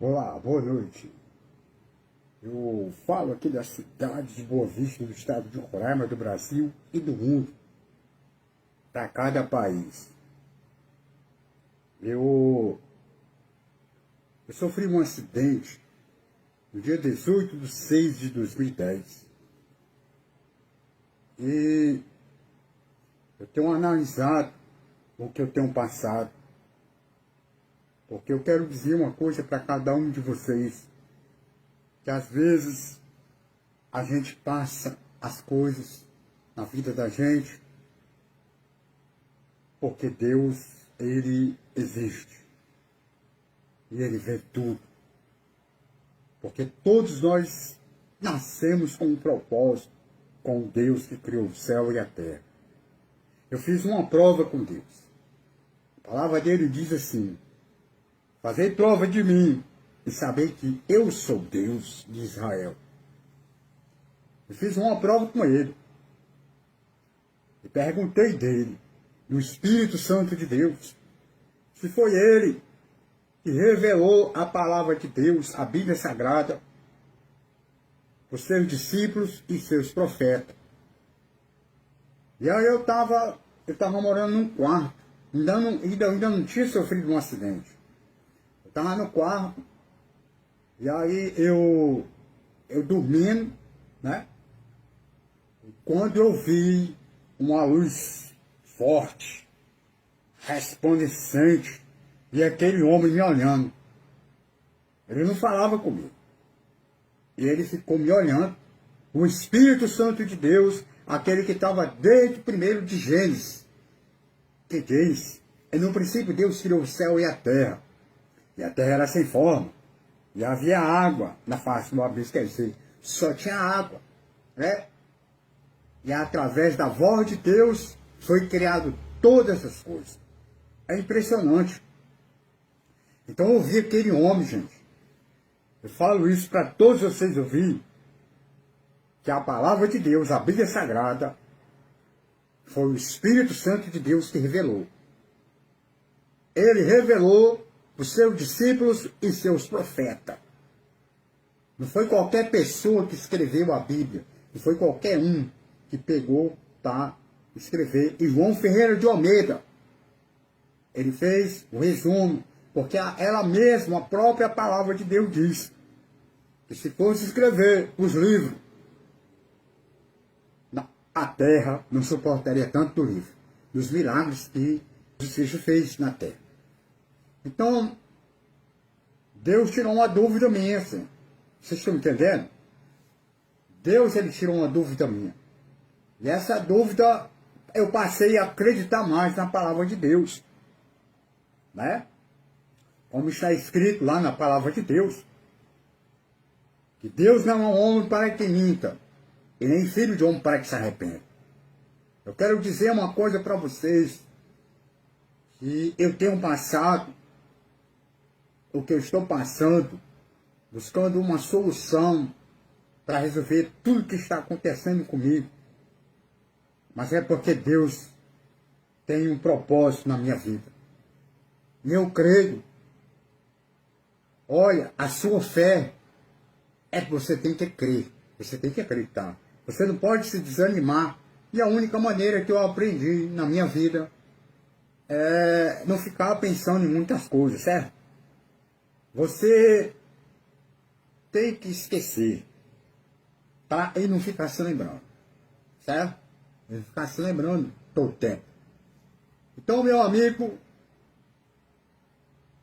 Olá, boa noite. Eu falo aqui da cidade de Boa Vista, do estado de Roraima, do Brasil e do mundo, para cada país. Eu sofri um acidente no dia 18/6/2010 e eu tenho analisado o que eu tenho passado, porque eu quero dizer uma coisa para cada um de vocês, que às vezes a gente passa as coisas na vida da gente porque Deus, Ele existe e Ele vê tudo. Porque todos nós nascemos com um propósito, com Deus que criou o céu e a terra. Eu fiz uma prova com Deus. A palavra dele diz assim: fazei prova de mim e saber que eu sou Deus de Israel. Eu fiz uma prova com ele. E perguntei dele, no Espírito Santo de Deus, se foi ele que revelou a palavra de Deus, a Bíblia Sagrada, os seus discípulos e seus profetas. E aí eu estava morando num quarto, ainda não tinha sofrido um acidente. Eu estava no quarto, e aí eu dormindo, né? E quando eu vi uma luz forte, resplandecente, e aquele homem me olhando. Ele não falava comigo. E ele ficou me olhando. O Espírito Santo de Deus, aquele que estava desde o primeiro de Gênesis, que diz: e no princípio Deus criou o céu e a terra era sem forma, e havia água na face do abismo, quer dizer, só tinha água, né? E através da voz de Deus foi criado todas essas coisas. É impressionante. Então eu ouvi aquele homem, gente. Eu falo isso para todos vocês ouvirem, que a palavra de Deus, a Bíblia Sagrada, foi o Espírito Santo de Deus que revelou. Ele revelou os seus discípulos e seus profetas. Não foi qualquer pessoa que escreveu a Bíblia. Não foi qualquer um que pegou para escrever. E João Ferreira de Almeida, ele fez o resumo, porque ela mesma, a própria palavra de Deus diz que se fosse escrever os livros, a terra não suportaria tanto do livro, dos milagres que Jesus fez na terra. Então, Deus tirou uma dúvida minha, assim. Vocês estão entendendo? Deus, ele tirou uma dúvida minha. E essa dúvida, eu passei a acreditar mais na palavra de Deus, né? Como está escrito lá na palavra de Deus, que Deus não é um homem para que minta, e nem filho de homem para que se arrependa. Eu quero dizer uma coisa para vocês, que eu tenho passado, o que eu estou passando, buscando uma solução para resolver tudo que está acontecendo comigo. Mas é porque Deus tem um propósito na minha vida. E eu creio. Olha, a sua fé é que você tem que crer. Você tem que acreditar. Você não pode se desanimar. E a única maneira que eu aprendi na minha vida é não ficar pensando em muitas coisas, certo? Você tem que esquecer, tá? E não ficar se lembrando, certo? E ficar se lembrando todo o tempo. Então, meu amigo,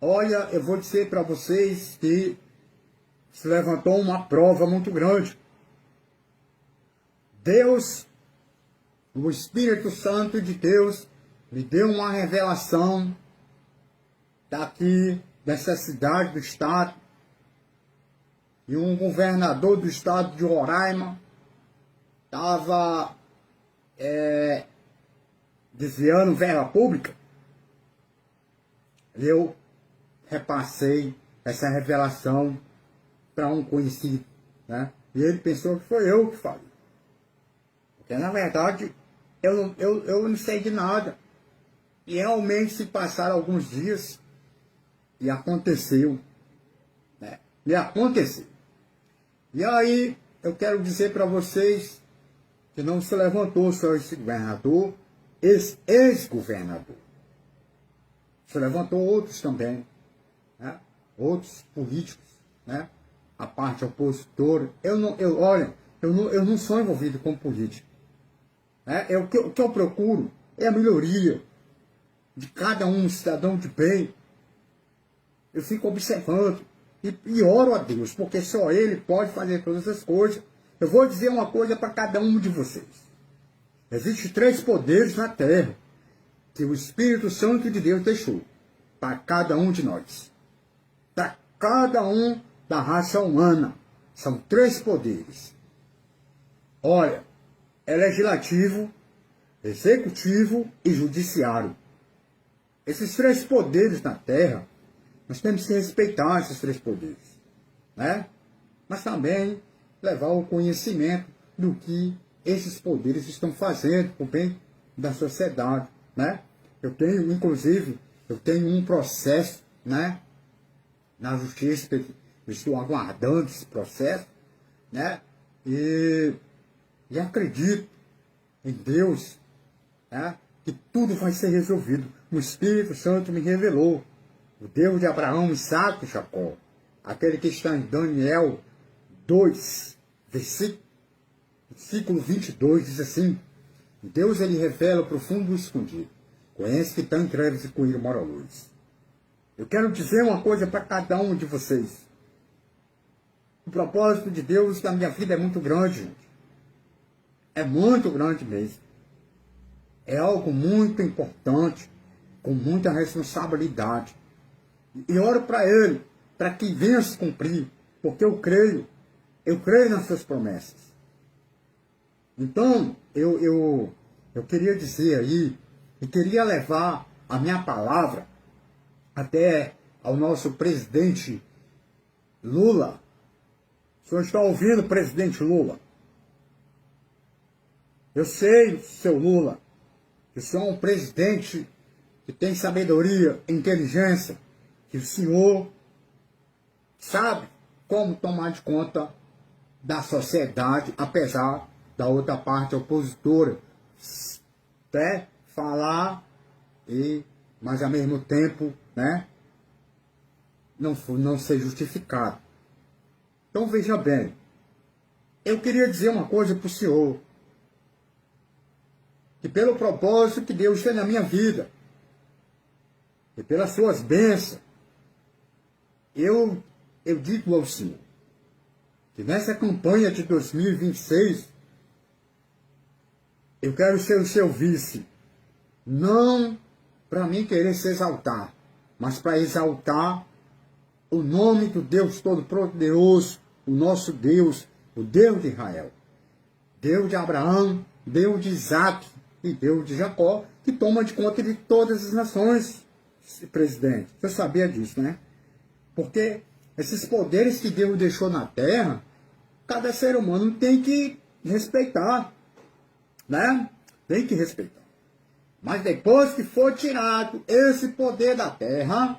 olha, eu vou dizer para vocês que se levantou uma prova muito grande. Deus, o Espírito Santo de Deus, me deu uma revelação daqui, dessa cidade, do estado, e um governador do estado de Roraima estava desviando verba pública. Eu repassei essa revelação para um conhecido, né? E ele pensou que foi eu que falei. Porque, na verdade, eu não sei de nada. E realmente se passaram alguns dias e aconteceu, né? de acontecer. E aí, eu quero dizer para vocês que não se levantou só esse governador, esse ex-governador. Se levantou outros também, né? Outros políticos, né? A parte opositora. Eu não sou envolvido com política. Né? O que eu procuro é a melhoria de cada um cidadão de bem. Eu fico observando e oro a Deus, porque só Ele pode fazer todas as coisas. Eu vou dizer uma coisa para cada um de vocês. Existem 3 poderes na terra que o Espírito Santo de Deus deixou para cada um de nós. Para cada um da raça humana. São 3 poderes. Olha, é legislativo, executivo e judiciário. Esses 3 poderes na terra, nós temos que respeitar esses 3 poderes, né? Mas também levar o conhecimento do que esses poderes estão fazendo para o bem da sociedade, né? Inclusive, eu tenho um processo, né, na justiça, eu estou aguardando esse processo, né? E acredito em Deus, né, que tudo vai ser resolvido. O Espírito Santo me revelou. O Deus de Abraão, Isaque e Jacó. Aquele que está em Daniel 2, versículo 22, diz assim: Deus ele revela o profundo e escondido. Conhece que está em trevas e com ele mora a luz. Eu quero dizer uma coisa para cada um de vocês. O propósito de Deus na minha vida é muito grande, gente. É muito grande mesmo. É algo muito importante, com muita responsabilidade. E oro para Ele, para que venha se cumprir, porque eu creio nas suas promessas. Então, eu queria dizer aí, e queria levar a minha palavra até ao nosso presidente Lula. O senhor está ouvindo, presidente Lula? Eu sei, seu Lula, que o senhor é um presidente que tem sabedoria, inteligência, que o senhor sabe como tomar de conta da sociedade, apesar da outra parte opositora, né, falar, mas ao mesmo tempo, né, não ser justificado. Então veja bem, eu queria dizer uma coisa para o senhor, que pelo propósito que Deus tem na minha vida, e pelas suas bênçãos, eu digo ao senhor, que nessa campanha de 2026, eu quero ser o seu vice, não para mim querer se exaltar, mas para exaltar o nome do Deus Todo-Poderoso, o nosso Deus, o Deus de Israel, Deus de Abraão, Deus de Isaque e Deus de Jacó, que toma de conta de todas as nações, presidente. Você sabia disso, né? Porque esses poderes que Deus deixou na terra, cada ser humano tem que respeitar, né? Tem que respeitar. Mas depois que for tirado esse poder da terra,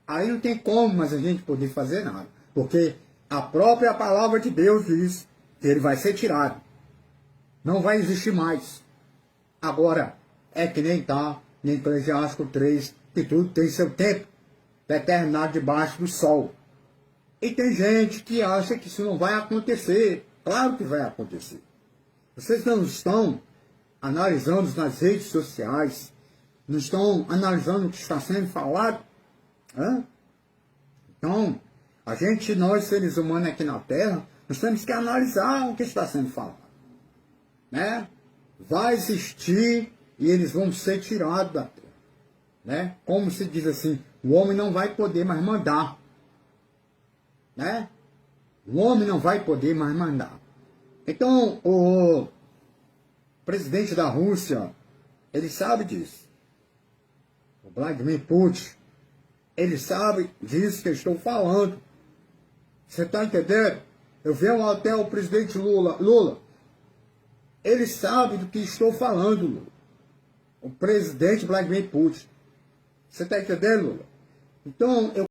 aí não tem como mais a gente poder fazer nada. Porque a própria palavra de Deus diz que ele vai ser tirado. Não vai existir mais. Agora, é que nem está em Eclesiástico 3, que tudo tem seu tempo determinado debaixo do sol. E tem gente que acha que isso não vai acontecer. Claro que vai acontecer. Vocês não estão analisando nas redes sociais, não estão analisando o que está sendo falado? Hã? Então, nós seres humanos aqui na Terra, nós temos que analisar o que está sendo falado. Né? Vai existir e eles vão ser tirados da Terra. Né? Como se diz assim, o homem não vai poder mais mandar. Né? O homem não vai poder mais mandar. Então, o presidente da Rússia, ele sabe disso. O Vladimir Putin, ele sabe disso que eu estou falando. Você está entendendo? Eu venho até o presidente Lula. Ele sabe do que estou falando, Lula. O presidente Vladimir Putin. Você está entendendo, Lula? Então, eu